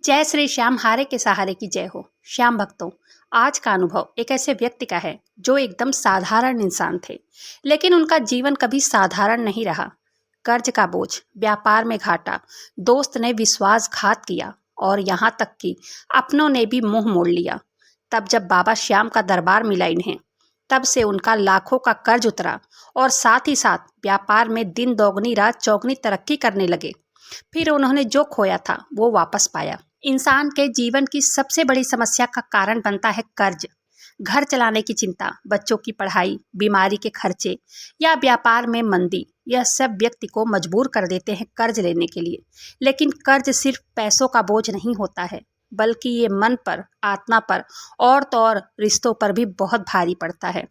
जय श्री श्याम हारे के सहारे की जय हो। श्याम भक्तों, आज का अनुभव एक ऐसे व्यक्ति का है जो एकदम साधारण इंसान थे, लेकिन उनका जीवन कभी साधारण नहीं रहा। कर्ज का बोझ, व्यापार में घाटा, दोस्त ने विश्वासघात किया और यहाँ तक कि अपनों ने भी मुंह मोड़ लिया। तब जब बाबा श्याम का दरबार मिला इन्हें, तब से उनका लाखों का कर्ज उतरा और साथ ही साथ व्यापार में दिन दोगुनी रात चौगुनी तरक्की करने लगे। फिर उन्होंने जो खोया था वो वापस पाया। इंसान के जीवन की सबसे बड़ी समस्या का कारण बनता है कर्ज। घर चलाने की चिंता, बच्चों की पढ़ाई, बीमारी के खर्चे या व्यापार में मंदी, यह सब व्यक्ति को मजबूर कर देते हैं कर्ज लेने के लिए। लेकिन कर्ज सिर्फ पैसों का बोझ नहीं होता है, बल्कि ये मन पर, आत्मा पर और तो और रिश्तों पर भी बहुत भारी पड़ता है।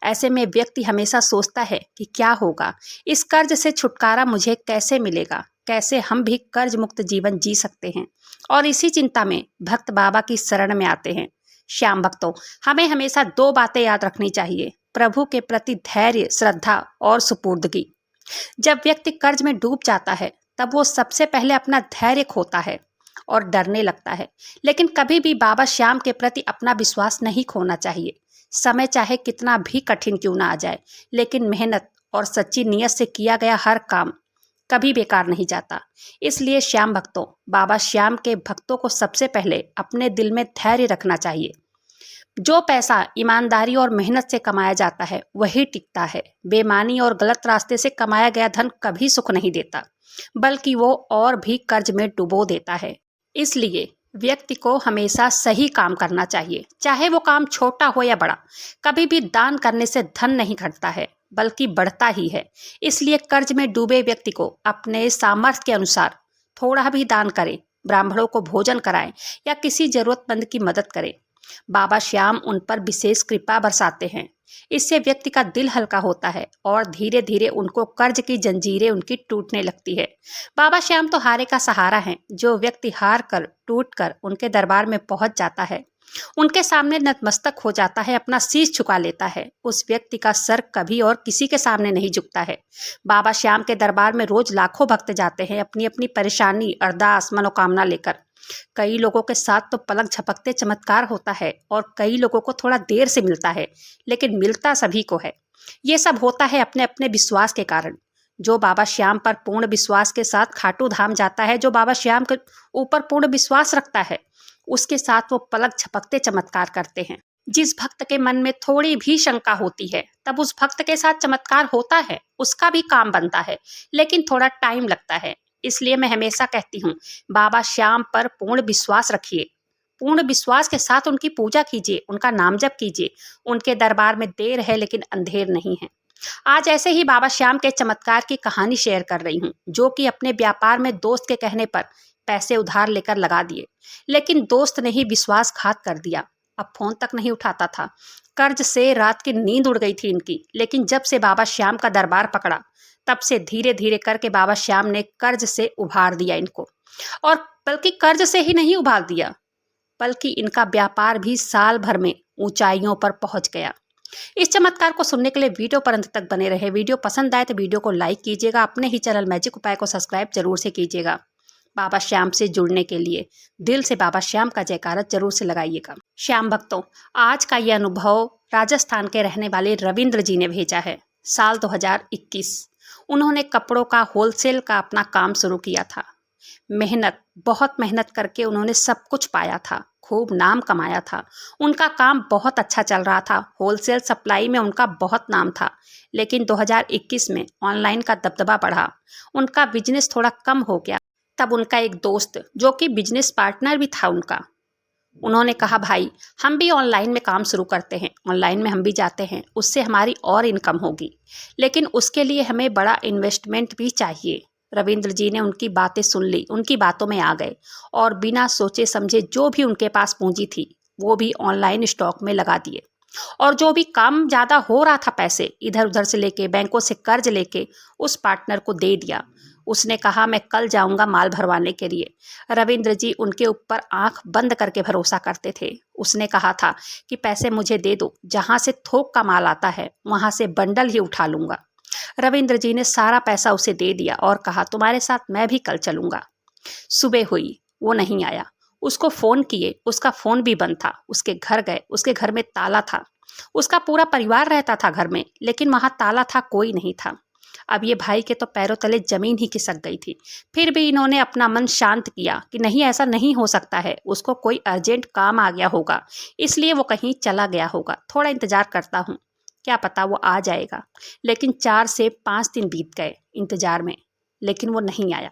ऐसे में व्यक्ति हमेशा सोचता है कि क्या होगा, इस कर्ज से छुटकारा मुझे कैसे मिलेगा, कैसे हम भी कर्ज मुक्त जीवन जी सकते हैं। और इसी चिंता में भक्त बाबा की शरण में आते हैं। श्याम भक्तों, हमें हमेशा दो बातें याद रखनी चाहिए: प्रभु के प्रति धैर्य, श्रद्धा और सुपुर्दगी। जब व्यक्ति कर्ज में डूब जाता है, तब वो सबसे पहले अपना धैर्य खोता है और डरने लगता है। लेकिन कभी भी बाबा श्याम के प्रति अपना विश्वास नहीं खोना चाहिए। समय चाहे कितना भी कठिन क्यों ना आ जाए, लेकिन मेहनत और सच्ची नीयत से किया गया हर काम कभी बेकार नहीं जाता। इसलिए श्याम भक्तों, बाबा श्याम के भक्तों को सबसे पहले अपने दिल में धैर्य रखना चाहिए। जो पैसा ईमानदारी और मेहनत से कमाया जाता है वही टिकता है। बेईमानी और गलत रास्ते से कमाया गया धन कभी सुख नहीं देता, बल्कि वो और भी कर्ज में डुबो देता है। इसलिए व्यक्ति को हमेशा सही काम करना चाहिए, चाहे वो काम छोटा हो या बड़ा। कभी भी दान करने से धन नहीं घटता है, बल्कि बढ़ता ही है। इसलिए कर्ज में डूबे व्यक्ति को अपने सामर्थ्य के अनुसार थोड़ा भी दान करें, ब्राह्मणों को भोजन कराएं या किसी जरूरतमंद की मदद करें। बाबा श्याम उन पर विशेष कृपा बरसाते हैं। इससे व्यक्ति का दिल हल्का होता है और धीरे धीरे उनको कर्ज की जंजीरें उनकी टूटने लगती है। बाबा श्याम तो हारे का सहारा हैं। जो व्यक्ति हार कर, टूट कर उनके दरबार में पहुंच जाता है, उनके सामने नतमस्तक हो जाता है, अपना शीश झुका लेता है, उस व्यक्ति का सर कभी और किसी के सामने नहीं झुकता है। बाबा श्याम के दरबार में रोज लाखों भक्त जाते हैं अपनी अपनी परेशानी, अरदास, मनोकामना लेकर। कई लोगों के साथ तो पलक झपकते चमत्कार होता है और कई लोगों को थोड़ा देर से मिलता है, लेकिन मिलता सभी को है। ये सब होता है अपने अपने विश्वास के कारण। जो बाबा श्याम पर पूर्ण विश्वास के साथ खाटू धाम जाता है, जो बाबा श्याम के ऊपर पूर्ण विश्वास रखता है, उसके साथ वो पलक झपकते चमत्कार करते हैं। जिस भक्त के मन में थोड़ी भी शंका होती है, तब उस भक्त के साथ चमत्कार होता है, उसका भी काम बनता है, लेकिन थोड़ा टाइम लगता है। इसलिए मैं हमेशा कहती हूँ, बाबा श्याम पर पूर्ण विश्वास रखिए, पूर्ण विश्वास के साथ उनकी पूजा कीजिए, उनका नाम जप कीजिए। उनके दरबार में देर है लेकिन अंधेर नहीं है। आज ऐसे ही बाबा श्याम के चमत्कार की कहानी शेयर कर रही हूँ, जो कि अपने व्यापार में दोस्त के कहने पर पैसे उधार लेकर लगा दिए, लेकिन दोस्त ने ही विश्वासघात कर दिया। अब फोन तक नहीं उठाता था। कर्ज से रात की नींद उड़ गई थी इनकी। लेकिन जब से बाबा श्याम का दरबार पकड़ा, तब से धीरे धीरे करके बाबा श्याम ने कर्ज से उभार दिया इनको। और बल्कि कर्ज से ही नहीं उभार दिया, बल्कि इनका व्यापार भी साल भर में ऊंचाइयों पर पहुंच गया। इस चमत्कार को सुनने के लिए वीडियो पर अंत तक बने रहे। वीडियो पसंद आए तो वीडियो को लाइक कीजिएगा। अपने ही चैनल मैजिक उपाय को सब्सक्राइब जरूर से कीजिएगा। बाबा श्याम से जुड़ने के लिए दिल से बाबा श्याम का जयकारा जरूर से लगाइएगा। श्याम भक्तों, आज का यह अनुभव राजस्थान के रहने वाले रविंद्र जी ने भेजा है। साल 2021 उन्होंने कपड़ों का होलसेल का अपना काम शुरू किया था। बहुत मेहनत करके उन्होंने सब कुछ पाया था, खूब नाम कमाया था। उनका काम बहुत अच्छा चल रहा था, होलसेल सप्लाई में उनका बहुत नाम था। लेकिन 2021 में ऑनलाइन का दबदबा बढ़ा, उनका बिजनेस थोड़ा कम हो गया। तब उनका एक दोस्त, जो कि बिजनेस पार्टनर भी था उनका, उन्होंने कहा, भाई हम भी ऑनलाइन में काम शुरू करते हैं, ऑनलाइन में हम भी जाते हैं, उससे हमारी और इनकम होगी, लेकिन उसके लिए हमें बड़ा इन्वेस्टमेंट भी चाहिए। रविंद्र जी ने उनकी बातें सुन ली, उनकी बातों में आ गए और बिना सोचे समझे जो भी उनके पास पूंजी थी वो भी ऑनलाइन स्टॉक में लगा दिए। और जो भी काम ज़्यादा हो रहा था, पैसे इधर उधर से लेके, बैंकों से कर्ज लेके उस पार्टनर को दे दिया। उसने कहा, मैं कल जाऊंगा माल भरवाने के लिए। रविंद्र जी उनके ऊपर आंख बंद करके भरोसा करते थे। उसने कहा था कि पैसे मुझे दे दो, जहां से थोक का माल आता है वहां से बंडल ही उठा लूंगा। रविंद्र जी ने सारा पैसा उसे दे दिया और कहा, तुम्हारे साथ मैं भी कल चलूंगा। सुबह हुई, वो नहीं आया। उसको फ़ोन किए, उसका फ़ोन भी बंद था। उसके घर गए, उसके घर में ताला था। उसका पूरा परिवार रहता था घर में, लेकिन वहाँ ताला था, कोई नहीं था। अब ये भाई के तो पैरों तले ज़मीन ही खिसक गई थी। फिर भी इन्होंने अपना मन शांत किया कि नहीं, ऐसा नहीं हो सकता है, उसको कोई अर्जेंट काम आ गया होगा, इसलिए वो कहीं चला गया होगा। थोड़ा इंतज़ार करता हूँ, क्या पता वो आ जाएगा। लेकिन 4 से 5 दिन बीत गए इंतज़ार में, लेकिन वो नहीं आया।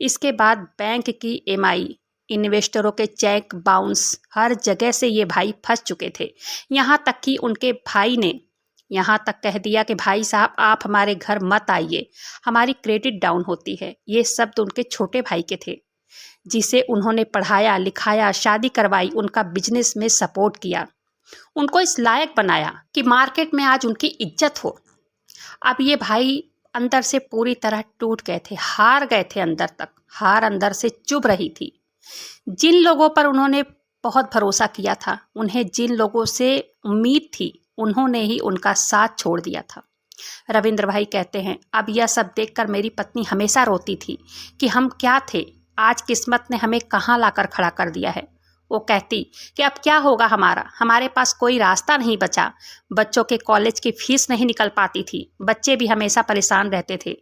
इसके बाद बैंक की ईएमआई, इन्वेस्टरों के चेक बाउंस, हर जगह से ये भाई फंस चुके थे। यहाँ तक कि उनके भाई ने यहाँ तक कह दिया कि भाई साहब, आप हमारे घर मत आइए, हमारी क्रेडिट डाउन होती है। ये शब्द उनके छोटे भाई के थे, जिसे उन्होंने पढ़ाया लिखाया, शादी करवाई, उनका बिजनेस में सपोर्ट किया, उनको इस लायक बनाया कि मार्केट में आज उनकी इज्जत हो। अब ये भाई अंदर से पूरी तरह टूट गए थे, हार गए थे अंदर तक। हार अंदर से चुभ रही थी। जिन लोगों पर उन्होंने बहुत भरोसा किया था, उन्हें जिन लोगों से उम्मीद थी, उन्होंने ही उनका साथ छोड़ दिया था। रविंद्र भाई कहते हैं, अब यह सब देखकर मेरी पत्नी हमेशा रोती थी कि हम क्या थे, आज किस्मत ने हमें कहाँ लाकर खड़ा कर दिया है। वो कहती कि अब क्या होगा हमारा, हमारे पास कोई रास्ता नहीं बचा। बच्चों के कॉलेज की फीस नहीं निकल पाती थी, बच्चे भी हमेशा परेशान रहते थे।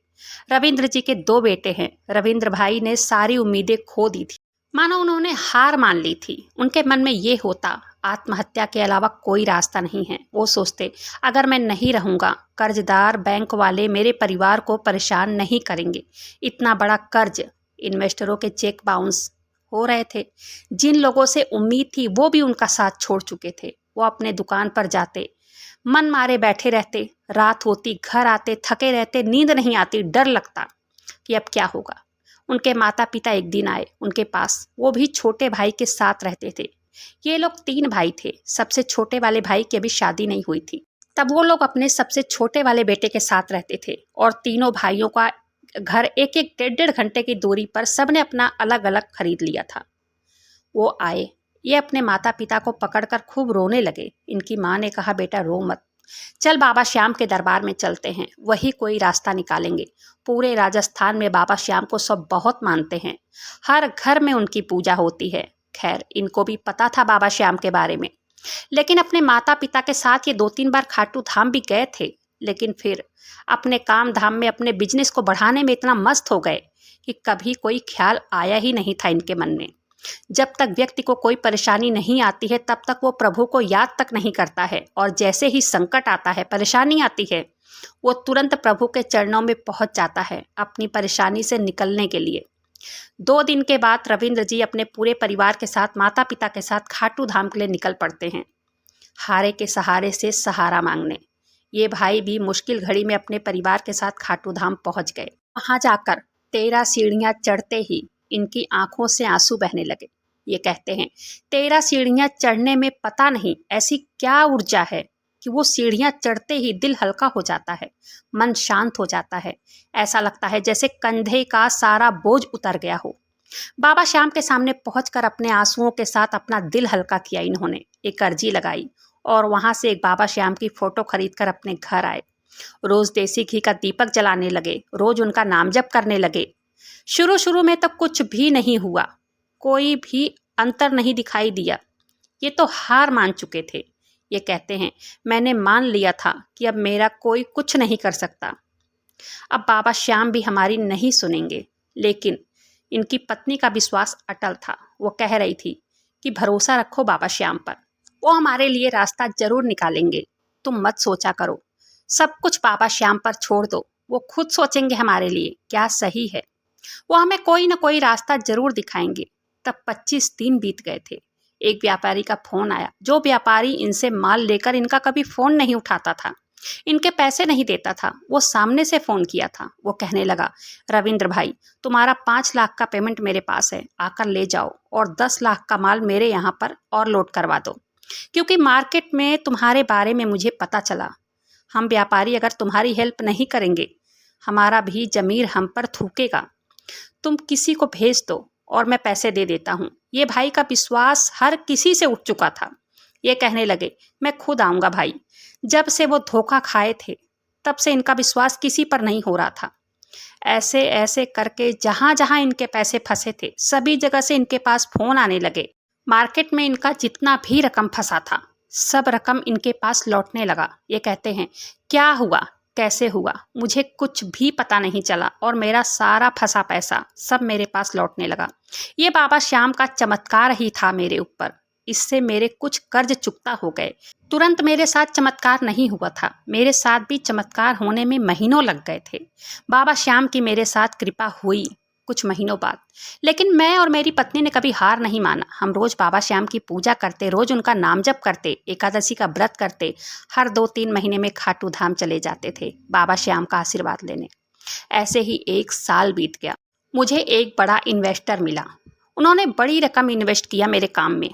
रविंद्र जी के 2 बेटे हैं। रविंद्र भाई ने सारी उम्मीदें खो दी थी, मानो उन्होंने हार मान ली थी। उनके मन में ये होता, आत्महत्या के अलावा कोई रास्ता नहीं है। वो सोचते, अगर मैं नहीं रहूँगा, कर्जदार बैंक वाले मेरे परिवार को परेशान नहीं करेंगे। इतना बड़ा कर्ज, इन्वेस्टरों के चेक बाउंस हो रहे थे। जिन लोगों से उम्मीद थी, वो भी उनका साथ छोड़ चुके थे। वो अपने दुकान पर जाते, मन मारे बैठे रहते। रात होती, घर आते, थके रहते, नींद नहीं आती, डर लगता कि अब क्या होगा। उनके माता पिता एक दिन आए उनके पास। वो भी छोटे भाई के साथ रहते थे। ये लोग 3 भाई थे। सबसे छोटे वाले भाई की अभी शादी नहीं हुई थी। तब वो लोग अपने सबसे छोटे वाले बेटे के साथ रहते थे और तीनों भाइयों का घर एक एक 1.5 घंटे की दूरी पर सबने अपना अलग अलग खरीद लिया था। वो आए, ये अपने माता पिता को पकड़कर खूब रोने लगे। इनकी माँ ने कहा, बेटा रो मत, चल बाबा श्याम के दरबार में चलते हैं, वही कोई रास्ता निकालेंगे। पूरे राजस्थान में बाबा श्याम को सब बहुत मानते हैं, हर घर में उनकी पूजा होती है। खैर, इनको भी पता था बाबा श्याम के बारे में, लेकिन अपने माता पिता के साथ ये 2-3 बार खाटू धाम भी गए थे। लेकिन फिर अपने काम धाम में, अपने बिजनेस को बढ़ाने में इतना मस्त हो गए कि कभी कोई ख्याल आया ही नहीं था इनके मन में। जब तक व्यक्ति को कोई परेशानी नहीं आती है, तब तक वो प्रभु को याद तक नहीं करता है, और जैसे ही संकट आता है, परेशानी आती है, वो तुरंत प्रभु के चरणों में पहुंच जाता है अपनी परेशानी से निकलने के लिए। 2 दिन के बाद रविंद्र जी अपने पूरे परिवार के साथ, माता पिता के साथ खाटू धाम के लिए निकल पड़ते हैं, हारे के सहारे से सहारा मांगने। ये भाई भी मुश्किल घड़ी में अपने परिवार के साथ खाटू धाम पहुंच गए। वहां जाकर 13 सीढ़ियां चढ़ते ही इनकी आंखों से आंसू बहने लगे। ये कहते हैं, 13 सीढ़ियां चढ़ने में पता नहीं ऐसी क्या ऊर्जा है कि वो सीढ़ियां चढ़ते ही दिल हल्का हो जाता है, मन शांत हो जाता है। ऐसा लगता है जैसे कंधे का सारा बोझ उतर गया हो। बाबा श्याम के सामने पहुंचकर अपने आंसुओं के साथ अपना दिल हल्का किया इन्होंने। एक अर्जी लगाई और वहां से एक बाबा श्याम की फोटो खरीदकर अपने घर आए। रोज देसी घी का दीपक जलाने लगे, रोज उनका नाम जप करने लगे। शुरू में तो कुछ भी नहीं हुआ, कोई भी अंतर नहीं दिखाई दिया। ये तो हार मान चुके थे। ये कहते हैं, मैंने मान लिया था कि अब मेरा कोई कुछ नहीं कर सकता, अब बाबा श्याम भी हमारी नहीं सुनेंगे। लेकिन इनकी पत्नी का विश्वास अटल था। वो कह रही थी कि भरोसा रखो बाबा श्याम पर, वो हमारे लिए रास्ता जरूर निकालेंगे, तुम मत सोचा करो, सब कुछ बाबा श्याम पर छोड़ दो, वो खुद सोचेंगे हमारे लिए क्या सही है, वो हमें कोई ना कोई रास्ता जरूर दिखाएंगे। तब 25 दिन बीत गए थे। एक व्यापारी का फोन आया। जो व्यापारी इनसे माल लेकर इनका कभी फोन नहीं उठाता था, इनके पैसे नहीं देता था, वो सामने से फोन किया था। वो कहने लगा, रविंद्र भाई, तुम्हारा 5 लाख का पेमेंट मेरे पास है, आकर ले जाओ, और 10 लाख का माल मेरे यहाँ पर और लोड करवा दो, क्योंकि मार्केट में तुम्हारे बारे में मुझे पता चला। हम व्यापारी अगर तुम्हारी हेल्प नहीं करेंगे, हमारा भी जमीर हम पर थूकेगा। तुम किसी को भेज दो और मैं पैसे दे देता हूँ। ये भाई का विश्वास हर किसी से उठ चुका था। ये कहने लगे, मैं खुद आऊँगा भाई। जब से वो धोखा खाए थे, तब से इनका विश्वास किसी पर नहीं हो रहा था। ऐसे ऐसे करके जहाँ जहाँ इनके पैसे फंसे थे सभी जगह से इनके पास फ़ोन आने लगे। मार्केट में इनका जितना भी रकम फंसा था सब रकम इनके पास लौटने लगा। ये कहते हैं क्या हुआ, कैसे हुआ, मुझे कुछ भी पता नहीं चला और मेरा सारा फंसा पैसा सब मेरे पास लौटने लगा। ये बाबा श्याम का चमत्कार ही था मेरे ऊपर। इससे मेरे कुछ कर्ज चुकता हो गए। तुरंत मेरे साथ चमत्कार नहीं हुआ था, मेरे साथ भी चमत्कार होने में महीनों लग गए थे। बाबा श्याम की मेरे साथ कृपा हुई कुछ महीनों बाद, लेकिन मैं और मेरी पत्नी ने कभी हार नहीं माना। हम रोज बाबा श्याम की पूजा करते, रोज उनका नाम जप करते, एकादशी का व्रत करते, हर 2-3 महीने में खाटू धाम चले जाते थे बाबा श्याम का आशीर्वाद लेने। ऐसे ही 1 साल बीत गया। मुझे एक बड़ा इन्वेस्टर मिला। उन्होंने बड़ी रकम इन्वेस्ट किया मेरे काम में।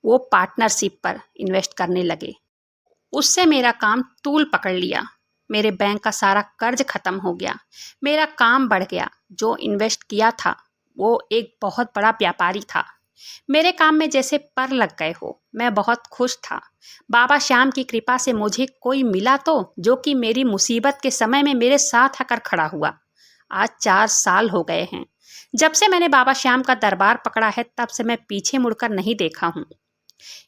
वो पार्टनरशिप पर इन्वेस्ट करने लगे। उससे मेरा काम तूल पकड़ लिया। मेरे बैंक का सारा कर्ज खत्म हो गया। मेरा काम बढ़ गया। जो इन्वेस्ट किया था वो एक बहुत बड़ा व्यापारी था। मेरे काम में जैसे पर लग गए हो। मैं बहुत खुश था। बाबा श्याम की कृपा से मुझे कोई मिला तो जो कि मेरी मुसीबत के समय में मेरे साथ आकर खड़ा हुआ। आज 4 साल हो गए हैं जब से मैंने बाबा श्याम का दरबार पकड़ा है। तब से मैं पीछे मुड़कर नहीं देखा हूँ।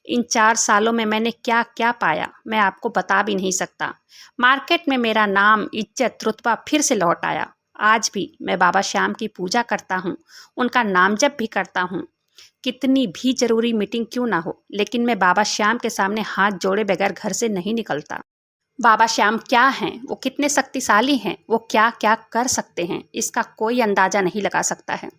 इन 4 सालों में मैंने क्या क्या पाया मैं आपको बता भी नहीं सकता। मार्केट में मेरा नाम, इज्जत, रुतबा फिर से लौट आया। आज भी मैं बाबा श्याम की पूजा करता हूँ, उनका नाम जप भी करता हूँ। कितनी भी जरूरी मीटिंग क्यों ना हो, लेकिन मैं बाबा श्याम के सामने हाथ जोड़े बगैर घर से नहीं निकलता। बाबा श्याम क्या हैं, वो कितने शक्तिशाली हैं, वो क्या क्या कर सकते हैं, इसका कोई अंदाजा नहीं लगा सकता है।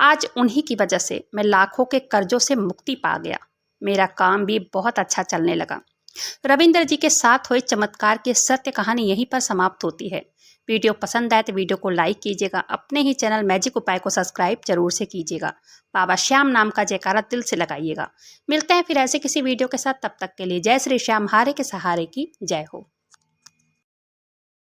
आज उन्हीं की वजह से मैं लाखों के कर्जों से मुक्ति पा गया। मेरा काम भी बहुत अच्छा चलने लगा। रविंद्र जी के साथ हुए चमत्कार की सत्य कहानी यहीं पर समाप्त होती है। वीडियो पसंद आए तो वीडियो को लाइक कीजिएगा। अपने ही चैनल मैजिक उपाय को सब्सक्राइब जरूर से कीजिएगा। बाबा श्याम नाम का जयकारा दिल से लगाइएगा। मिलते हैं फिर ऐसे किसी वीडियो के साथ, तब तक के लिए जय श्री श्याम, हारे के सहारे की जय हो।